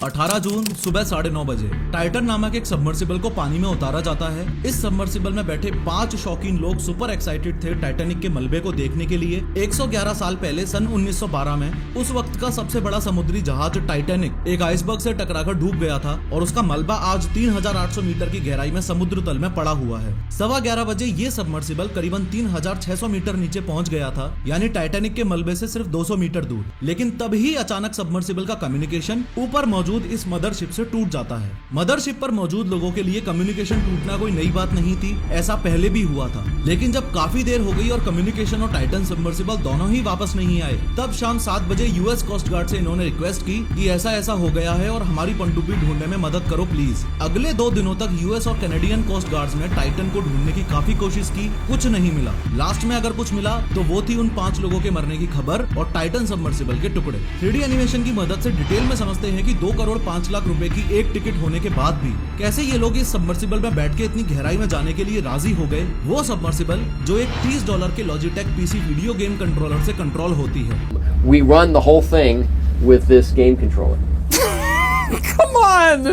18 जून सुबह 9:30 बजे टाइटन नामक एक सबमर्सिबल को पानी में उतारा जाता है। इस सबमर्सिबल में बैठे 5 शौकीन लोग सुपर एक्साइटेड थे टाइटैनिक के मलबे को देखने के लिए। 111 साल पहले सन 1912 में उस वक्त का सबसे बड़ा समुद्री जहाज टाइटैनिक एक आइसबर्ग से टकराकर डूब गया था और उसका मलबा आज 3800 मीटर की गहराई में समुद्र तल में पड़ा हुआ है। 11:15 बजे ये सबमर्सिबल करीबन 3600 मीटर नीचे पहुंच गया था, यानी टाइटैनिक के मलबे से सिर्फ 200 मीटर दूर। लेकिन तभी अचानक सबमर्सिबल का कम्युनिकेशन ऊपर मौजूद इस मदरशिप से टूट जाता है। मदरशिप पर मौजूद लोगों के लिए कम्युनिकेशन टूटना कोई नई बात नहीं थी, ऐसा पहले भी हुआ था। लेकिन जब काफी देर हो गई और कम्युनिकेशन और टाइटन सबमर्सिबल दोनों ही वापस नहीं आए, तब शाम 7 बजे यूएस कोस्ट गार्ड से इन्होंने रिक्वेस्ट की कि ऐसा ऐसा हो गया है और हमारी पनडुब्बी ढूंढने में मदद करो प्लीज। अगले 2 दिनों तक यूएस और कैनेडियन कोस्ट गार्ड्स ने टाइटन को ढूंढने की काफी कोशिश की, कुछ नहीं मिला। लास्ट में अगर कुछ मिला तो वो थी उन 5 लोगों के मरने की खबर और टाइटन सबमर्सिबल के टुकड़े। 3D एनिमेशन की मदद से डिटेल में समझते हैं कि 2 करोड़ 5 लाख रुपए की एक टिकट होने के बाद भी कैसे ये लोग इस सबमर्सिबल में बैठ के इतनी गहराई में जाने के लिए राजी हो गए। वो सबमर्सिबल जो एक $30 के Logitech PC video game controller से कंट्रोल होती है। We run the whole thing with this game controller. Come on!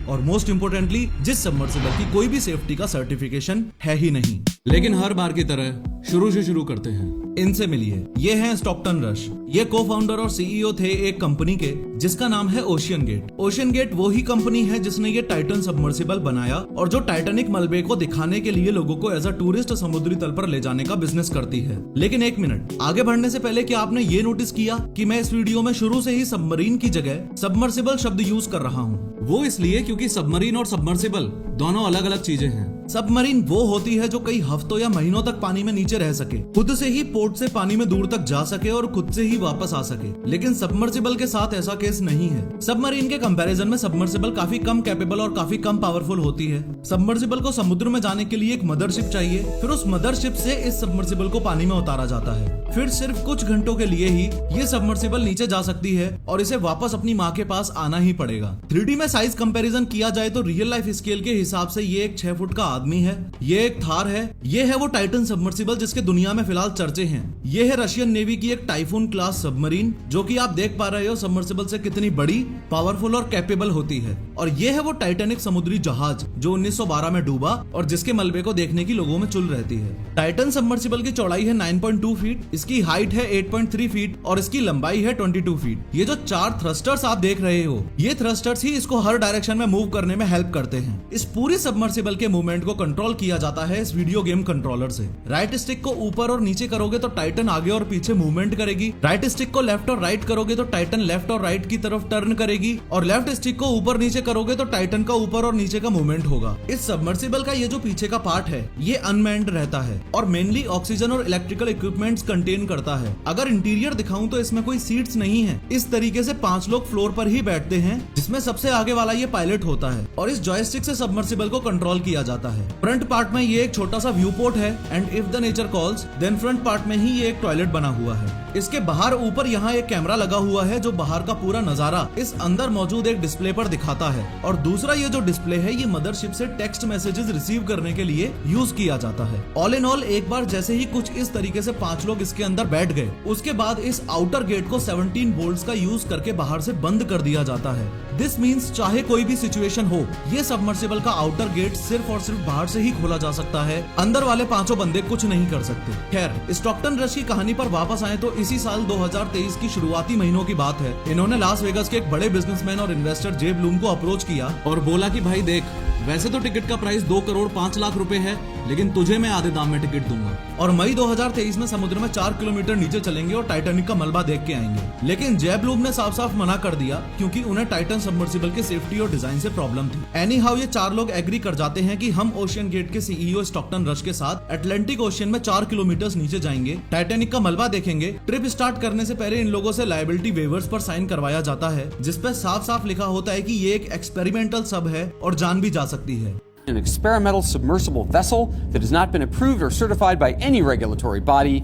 और मोस्ट इम्पोर्टेंटली जिस सबमर्सिबल की कोई भी सेफ्टी का सर्टिफिकेशन है ही नहीं। लेकिन हर बार की तरह शुरू से शुरू करते हैं। इनसे मिलिए, ये हैं स्टॉकटन रश। ये को फाउंडर और सीईओ थे एक कंपनी के जिसका नाम है ओशियन गेट। ओशियन गेट वो ही कंपनी है जिसने ये टाइटन सबमर्सिबल बनाया और जो टाइटैनिक मलबे को दिखाने के लिए लोगों को एज अ टूरिस्ट समुद्री तल पर ले जाने का बिजनेस करती है। लेकिन एक मिनट, आगे बढ़ने से पहले क्या आपने ये नोटिस किया कि मैं इस वीडियो में शुरू से ही सबमरीन की जगह सबमर्सिबल शब्द यूज कर रहा हूँ? वो इसलिए क्योंकि सबमरीन और सबमर्सिबल दोनों अलग अलग चीजें हैं। सबमरीन वो होती है जो कई हफ्तों या महीनों तक पानी में नीचे रह सके, खुद से ही पोर्ट से पानी में दूर तक जा सके और खुद से ही वापस आ सके। लेकिन सबमर्सिबल के साथ ऐसा केस नहीं है। सबमरीन के कंपैरिजन में सबमर्सिबल काफी कम कैपेबल और काफी कम पावरफुल होती है। सबमर्सिबल को समुद्र में जाने के लिए एक मदरशिप चाहिए, फिर उस मदरशिप से इस सबमर्सिबल को पानी में उतारा जाता है। फिर सिर्फ कुछ घंटों के लिए ही ये सबमर्सिबल नीचे जा सकती है और इसे वापस अपनी माँ के पास आना ही पड़ेगा। 3D में साइज कंपैरिजन किया जाए तो रियल लाइफ स्केल के हिसाब से ये एक 6 फुट का आदमी है, ये एक थार है, ये है वो टाइटन सबमर्सिबल जिसके दुनिया में फिलहाल चर्चे हैं। ये है रशियन नेवी की एक टाइफून क्लास सबमरीन, जो कि आप देख पा रहे हो सबमर्सिबल से कितनी बड़ी, पावरफुल और कैपेबल होती है। और ये है वो टाइटैनिक समुद्री जहाज जो 1912 में डूबा और जिसके मलबे को देखने की लोगों में चुल रहती है। टाइटन सबमर्सिबल की चौड़ाई है 9.2 फीट, इसकी हाइट है 8.3 फीट और इसकी लंबाई है 22 फीट। ये जो 4 थ्रस्टर्स आप देख रहे हो, ये थ्रस्टर्स ही इसको हर डायरेक्शन में मूव करने में हेल्प करते हैं। इस पूरी सबमर्सिबल के मूवमेंट को कंट्रोल किया जाता है इस वीडियो गेम कंट्रोलर से। राइट स्टिक को ऊपर और नीचे करोगे तो टाइटन आगे और पीछे मूवमेंट करेगी, राइट स्टिक को लेफ्ट और राइट करोगे तो टाइटन लेफ्ट और राइट की तरफ टर्न करेगी, और लेफ्ट स्टिक को ऊपर नीचे करोगे तो टाइटन का ऊपर और नीचे का मूवमेंट होगा। इस सबमर्सिबल का ये जो पीछे का पार्ट है ये अनमैन्ड रहता है और मेनली ऑक्सीजन और इलेक्ट्रिकल इक्विपमेंट्स कंटेन करता है। अगर इंटीरियर दिखाऊं तो इसमें कोई सीट्स नहीं है। इस तरीके से 5 लोग फ्लोर पर ही बैठते हैं, जिसमें सबसे आगे वाला ये पायलट होता है और इस जॉयस्टिक से सबमर्सिबल को कंट्रोल किया जाता है। फ्रंट पार्ट में ये एक छोटा सा व्यू पोर्ट है and if the nature calls then front part में ही ये एक टॉयलेट बना हुआ है। इसके बाहर ऊपर यहाँ एक कैमरा लगा हुआ है जो बाहर का पूरा नजारा इस अंदर मौजूद एक डिस्प्ले पर दिखाता है। और दूसरा ये जो डिस्प्ले है ये मदरशिप से टेक्स्ट मैसेजेस रिसीव करने के लिए यूज किया जाता है। ऑल इन ऑल एक बार जैसे ही कुछ इस तरीके से 5 लोग इसके अंदर बैठ गए, उसके बाद इस आउटर गेट को 17 बोल्ट्स का यूज करके बाहर से बंद कर दिया जाता है। दिस मीन्स चाहे कोई भी सिचुएशन हो, ये सबमर्सिबल का आउटर गेट सिर्फ और सिर्फ बाहर से ही खोला जा सकता है, अंदर वाले 5 बंदे कुछ नहीं कर सकते। खैर, स्टॉकटन रश की कहानी पर वापस आए तो इसी साल 2023 की शुरुआती महीनों की बात है। इन्होंने लास वेगास के एक बड़े बिजनेसमैन और इन्वेस्टर जे ब्लूम को अप्रोच किया और बोला कि भाई देख, वैसे तो टिकट का प्राइस 2 करोड़ 5 लाख रुपए है, लेकिन तुझे मैं आधे दाम में टिकट दूंगा और मई 2023 में समुद्र में 4 किलोमीटर नीचे चलेंगे और टाइटैनिक का मलबा देख के आएंगे। लेकिन जे ब्लूम ने साफ साफ मना कर दिया क्योंकि उन्हें टाइटन सबमर्सिबल के सेफ्टी और डिजाइन से प्रॉब्लम थी। एनी हाउ ये 4 लोग एग्री कर जाते हैं कि हम ओशियन गेट के सीईओ स्टॉकटन रश के साथ अटलांटिक ओशियन में 4 किलोमीटर नीचे जाएंगे, टाइटैनिक का मलबा देखेंगे। ट्रिप स्टार्ट करने से पहले इन लोगों से लायबिलिटी वेवर्स पर साइन करवाया जाता है, जिसपे साफ साफ लिखा होता है कि ये एक एक्सपेरिमेंटल सब है और जान भी जा सकती है। An experimental submersible vessel that has not been approved or certified by any regulatory body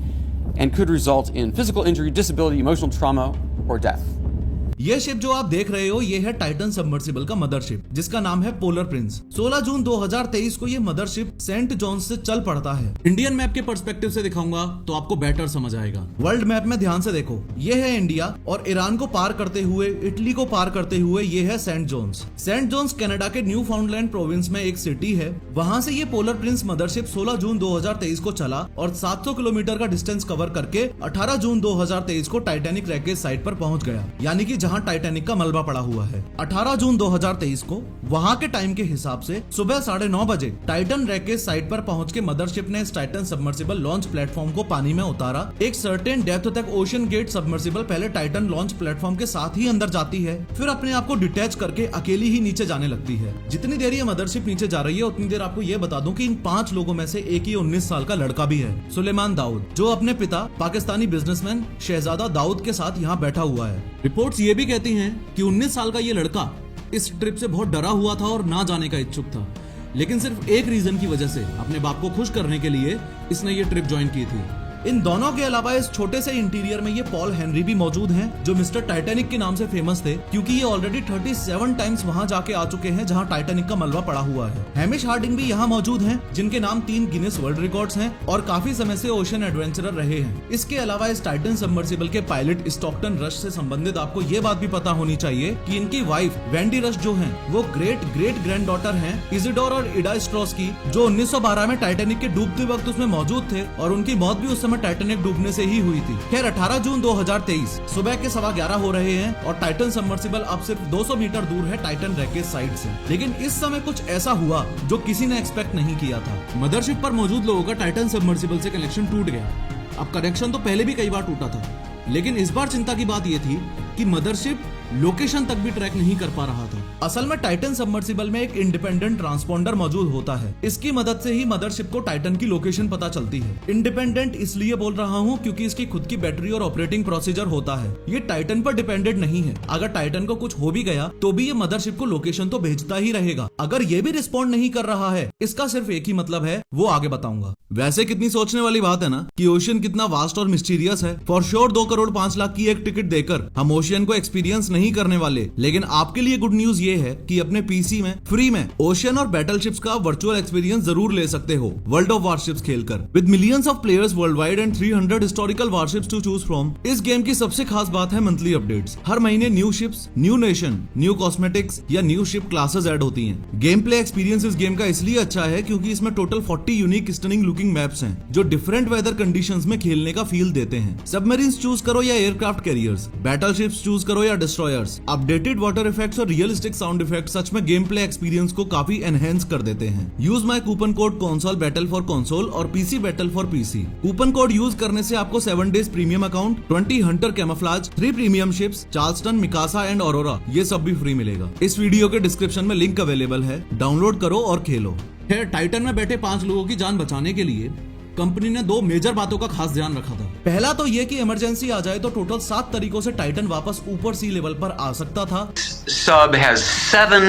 and could result in physical injury, disability, emotional trauma, or death. ये शिप जो आप देख रहे हो ये है टाइटन सबमर्सिबल का मदरशिप जिसका नाम है पोलर प्रिंस। 16 जून 2023 को ये मदरशिप सेंट जॉन्स से चल पड़ता है। इंडियन मैप के पर्सपेक्टिव से दिखाऊंगा तो आपको बेटर समझ आएगा। वर्ल्ड मैप में ध्यान से देखो, ये है इंडिया और ईरान को पार करते हुए इटली को पार करते हुए ये है saint John's. Saint John's Canada के न्यू फाउंडलैंड प्रोविंस में एक सिटी है। वहां से ये पोलर प्रिंस मदरशिप 16 जून 2023 को चला और 700 किलोमीटर का डिस्टेंस कवर करके 18 जून 2023 को टाइटैनिक रैकेज साइट पर पहुंच गया, यानी कि जहां टाइटैनिक का मलबा पड़ा हुआ है। 18 जून 2023 को वहां के टाइम के हिसाब से सुबह 9:30 बजे टाइटन रैकेज साइट पर पहुंच के मदरशिप ने इस टाइटन सबमर्सिबल लॉन्च प्लेटफॉर्म को पानी में उतारा। एक सर्टेन डेप्थ तक ओशन गेट सबमर्सिबल पहले टाइटन लॉन्च प्लेटफॉर्म के साथ ही अंदर जाती है, फिर अपने आप को डिटैच करके अकेली ही नीचे जाने लगती है। जितनी देर ये मदरशिप नीचे जा रही है उतनी देर आपको ये बता दूं कि इन 5 लोगों में से एक ही 19 साल का लड़का भी है, सुलेमान दाऊद, जो अपने पिता पाकिस्तानी बिजनेसमैन शहजादा दाऊद के साथ यहाँ बैठा हुआ है। रिपोर्ट्स ये भी कहती हैं कि 19 साल का ये लड़का इस ट्रिप से बहुत डरा हुआ था और ना जाने का इच्छुक था, लेकिन सिर्फ एक रीजन की वजह से, अपने बाप को खुश करने के लिए इसने ये ट्रिप ज्वाइन की थी। इन दोनों के अलावा इस छोटे से इंटीरियर में ये पॉल हेनरी भी मौजूद हैं, जो मिस्टर टाइटैनिक के नाम से फेमस थे क्योंकि ये ऑलरेडी 37 टाइम्स वहां जाके आ चुके हैं जहां टाइटैनिक का मलबा पड़ा हुआ है। हैमिश हार्डिंग भी यहाँ मौजूद हैं, जिनके नाम 3 गिनेस वर्ल्ड रिकॉर्ड्स हैं और काफी समय से ओशन एडवेंचरर रहे हैं। इसके अलावा इस टाइटन सबमर्सिबल के पायलट स्टॉकटन रश से संबंधित आपको ये बात भी पता होनी चाहिए कि इनकी वाइफ वेंडी रश जो है वो ग्रेट ग्रेट ग्रैंड डॉटर है इजिडोर और इडा स्ट्रॉस की, जो 1912 में टाइटैनिक के डूबते वक्त उसमें मौजूद थे और उनकी मौत भी उस समय टाइटैनिक डूबने से ही हुई थी। खैर 18 जून 2023 सुबह के 11:15 हो रहे हैं और टाइटन सबमर्सिबल अब सिर्फ 200 मीटर दूर है टाइटन रैकेज साइट से। लेकिन इस समय कुछ ऐसा हुआ जो किसी ने एक्सपेक्ट नहीं किया था। मदरशिप पर मौजूद लोगों का टाइटन सबमर्सिबल से कनेक्शन टूट गया। अब कनेक्शन तो पहले भी कई बार टूटा था, लेकिन इस बार चिंता की बात यह थी कि मदरशिप लोकेशन तक भी ट्रैक नहीं कर पा रहा था। असल में टाइटन सबमर्सिबल में एक इंडिपेंडेंट ट्रांसपोंडर मौजूद होता है। इसकी मदद से ही मदरशिप को टाइटन की लोकेशन पता चलती है। इंडिपेंडेंट इसलिए बोल रहा हूँ क्योंकि इसकी खुद की बैटरी और ऑपरेटिंग प्रोसीजर होता है। ये टाइटन पर डिपेंडेंट नहीं है। अगर टाइटन को कुछ हो भी गया तो भी ये मदरशिप को लोकेशन तो भेजता ही रहेगा। अगर ये भी रिस्पॉन्ड नहीं कर रहा है, इसका सिर्फ एक ही मतलब है, वो आगे बताऊंगा। वैसे कितनी सोचने वाली बात है ना कि ओशियन कितना वास्ट और मिस्टीरियस है। फॉर श्योर 2 करोड़ 5 लाख की एक टिकट देकर हम ओशियन को एक्सपीरियंस नहीं करने वाले, लेकिन आपके लिए गुड न्यूज ये है कि अपने पीसी में फ्री में ओशियन और बैटलशिप्स का वर्चुअल एक्सपीरियंस जरूर ले सकते हो वर्ल्ड ऑफ वारशिप्स खेलकर। With millions of players world wide and 300 historical warships to choose from, इस गेम की सबसे खास बात है मंथली अपडेट्स। हर महीने new ships, new nation, new cosmetics या न्यू शिप क्लासेस ऐड होती हैं। गेम प्ले एक्सपीरियंस इस गेम का इसलिए अच्छा है क्योंकि इसमें total 40 unique stunning looking maps हैं जो डिफरेंट वेदर कंडीशंस में खेलने का फील देते हैं। सबमरीन्स चूज करो या एयरक्राफ्ट कैरियर्स, बैटलशिप्स चूज करो या डिस्ट्रॉयर्स, अपडेटेड वाटर इफेक्ट्स और रियलिस्टिक साउंड इफेक्ट्स सच में गेम प्ले एक्सपीरियंस को काफी एनहेंस कर देते हैं। Use my coupon code console battle for console और PC battle for PC. Coupon code use करने से आपको 7 days premium account, 20 hunter camouflage, 3 premium ships, Charleston, Mikasa and Aurora, ये सब भी फ्री मिलेगा। इस वीडियो के डिस्क्रिप्शन में लिंक अवेलेबल है, डाउनलोड करो और खेलो। खैर टाइटन में बैठे 5 लोगों की जान बचाने के लिए कंपनी ने 2 मेजर बातों का खास ध्यान रखा था। पहला तो ये कि इमरजेंसी आ जाए तो टोटल 7 तरीकों से टाइटन वापस ऊपर सी लेवल पर आ सकता था। Sub has 7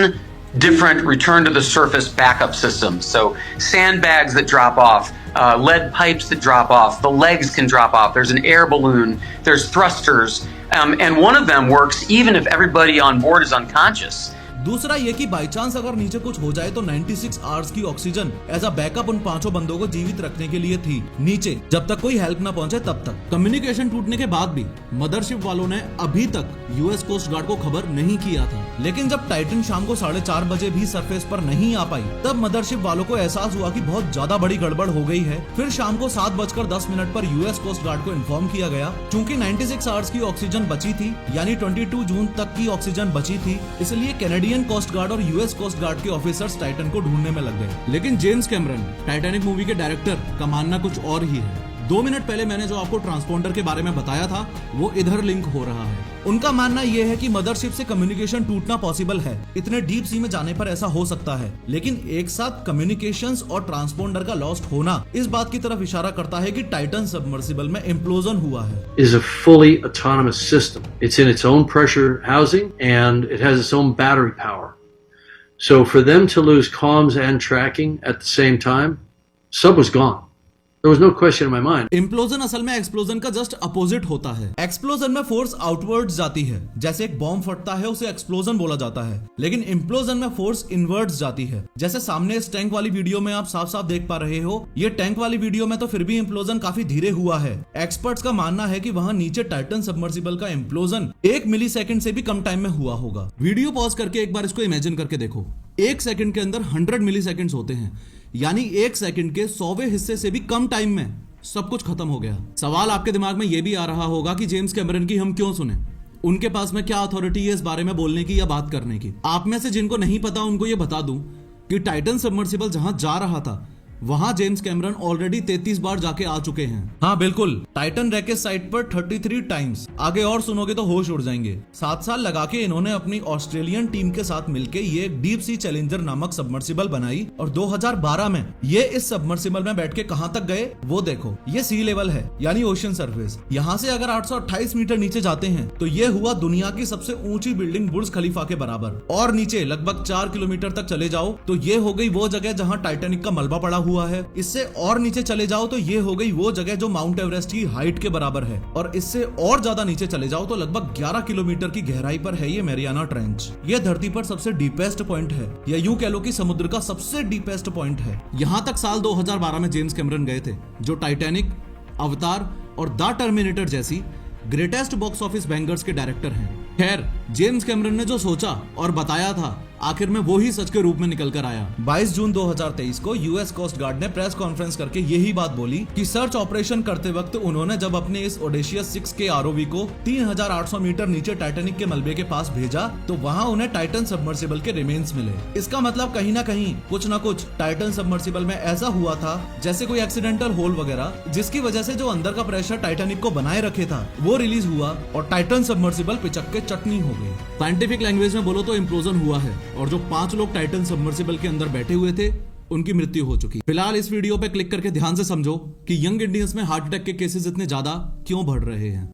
different return to the surface backup systems. So sandbags that drop off, lead pipes that drop off, the legs can drop off. There's an air balloon, there's thrusters, and one of them works even if everybody on board is unconscious. दूसरा ये कि by chance अगर नीचे कुछ हो जाए तो 96 hours की ऑक्सीजन एज अ बैकअप उन 5 बंदों को जीवित रखने के लिए थी नीचे, जब तक कोई हेल्प ना पहुंचे तब तक। कम्युनिकेशन टूटने के बाद भी मदरशिप वालों ने अभी तक यूएस कोस्ट गार्ड को खबर नहीं किया था, लेकिन जब टाइटन शाम को 4:30 बजे भी सरफेस पर नहीं आ पाई तब मदरशिप वालों को एहसास हुआ कि बहुत ज्यादा बड़ी गड़बड़ हो गई है। फिर शाम को 7:10 पर यूएस कोस्ट गार्ड को इन्फॉर्म किया गया। चूंकि 96 आवर्स की ऑक्सीजन बची थी, यानी 22 जून तक की ऑक्सीजन बची थी, इसलिए कैनेडियन कोस्ट गार्ड और यूएस कोस्ट गार्ड के ऑफिसर्स टाइटन को ढूंढने में लग गए। लेकिन जेम्स कैमरन, टाइटैनिक मूवी के डायरेक्टर, का मानना कुछ और ही है। 2 मिनट पहले मैंने जो आपको ट्रांसपोंडर के बारे में बताया था वो इधर लिंक हो रहा है। उनका मानना यह है कि मदरशिप से कम्युनिकेशन टूटना पॉसिबल है। इतने डीप सी में जाने पर ऐसा हो सकता है, लेकिन एक साथ कम्युनिकेशंस और ट्रांसपोंडर का लॉस्ट होना इस बात की तरफ इशारा करता है कि टाइटन सबमर्सिबल में इम्प्लोजन हुआ है। Is a fully autonomous system. It's in its own pressure housing and it has its own battery power. So for them to lose comms and tracking at the same time, sub was gone. There was no question in my mind. Implosion असल में explosion का just opposite होता है। Explosion में force outwards जाती है, जैसे एक बॉम्ब फटता है उसे एक्सप्लोजन बोला जाता है, लेकिन इम्प्लोजन में फोर्स इनवर्ड्स जाती है। जैसे सामने इस टैंक वाली वीडियो में आप साफ साफ देख पा रहे हो, ये टैंक वाली वीडियो में तो फिर भी इम्प्लोजन काफी धीरे हुआ है। एक्सपर्ट्स का मानना है कि वहां नीचे टाइटन सबमर्सिबल का इम्प्लोजन 1 मिलीसेकंड से भी कम टाइम में हुआ होगा। वीडियो पॉज करके एक बार इसको इमेजिन करके देखो। 1 सेकंड के अंदर 100 मिलीसेकंड्स होते हैं, यानी 1 सेकंड के 100वें हिस्से से भी कम टाइम में सब कुछ खत्म हो गया। सवाल आपके दिमाग में यह भी आ रहा होगा कि जेम्स कैमरन की हम क्यों सुने, उनके पास में क्या अथॉरिटी है इस बारे में बोलने की या बात करने की। आप में से जिनको नहीं पता उनको ये बता दूं कि टाइटन सबमर्सिबल जहां जा रहा था वहां जेम्स कैमरन ऑलरेडी 33 बार जाके आ चुके हैं। हाँ बिल्कुल, टाइटन रैकेट साइट पर 33 टाइम्स। आगे और सुनोगे तो होश उड़ जाएंगे। 7 साल लगा के इन्होंने अपनी ऑस्ट्रेलियन टीम के साथ मिलके ये डीप सी चैलेंजर नामक सबमर्सिबल बनाई और 2012 में ये इस सबमर्सिबल में बैठ के कहां तक गए वो देखो। ये सी लेवल है, यानी ओशन सरफेस। यहाँ से अगर 828 मीटर नीचे जाते हैं तो ये हुआ दुनिया की सबसे ऊंची बिल्डिंग बुर्ज खलीफा के बराबर। और नीचे लगभग 4 किलोमीटर तक चले जाओ तो ये हो गई वो जगह जहाँ टाइटैनिक का मलबा पड़ा हुआ है। इससे और नीचे चले जाओ तो ये हो गई वो जगह जो माउंट एवरेस्ट की हाइट के बराबर है। और इससे और ज्यादा नीचे चले जाओ तो लगभग 11 किलोमीटर की गहराई पर है ये मैरियाना ट्रेंच। ये धरती पर सबसे डीपेस्ट पॉइंट है, या यूं कह लो कि समुद्र का सबसे डीपेस्ट पॉइंट है। यहाँ तक साल 2012 में जेम्स कैमरन गए थे, जो टाइटैनिक, अवतार और द टर्मिनेटर जैसी ग्रेटेस्ट बॉक्स ऑफिस बैंगर्स के डायरेक्टर हैं। खैर, जेम्स कैमरन ने जो सोचा और बताया था आखिर में वो ही सच के रूप में निकल कर आया। 22 जून 2023 को यूएस कोस्ट गार्ड ने प्रेस कॉन्फ्रेंस करके यही बात बोली कि सर्च ऑपरेशन करते वक्त उन्होंने जब अपने इस ओडेशियस 6 के आरओवी को 3800 मीटर नीचे टाइटैनिक के मलबे के पास भेजा तो वहां उन्हें टाइटन सबमर्सिबल के रिमेन्स मिले। इसका मतलब कहीं ना कहीं कुछ ना कुछ टाइटन सबमर्सिबल में ऐसा हुआ था जैसे कोई एक्सीडेंटल होल वगैरह, जिसकी वजह से जो अंदर का प्रेशर टाइटैनिक को बनाए रखे था वो रिलीज हुआ और टाइटन सबमर्सिबल पिचक के चटनी हो गई। साइंटिफिक लैंग्वेज में बोलो तो इम्प्लोजन हुआ है और जो 5 लोग टाइटन सबमर्सिबल के अंदर बैठे हुए थे उनकी मृत्यु हो चुकी। फिलहाल इस वीडियो पे क्लिक करके ध्यान से समझो कि यंग इंडियंस में हार्ट अटैक के केसेस इतने ज्यादा क्यों बढ़ रहे हैं।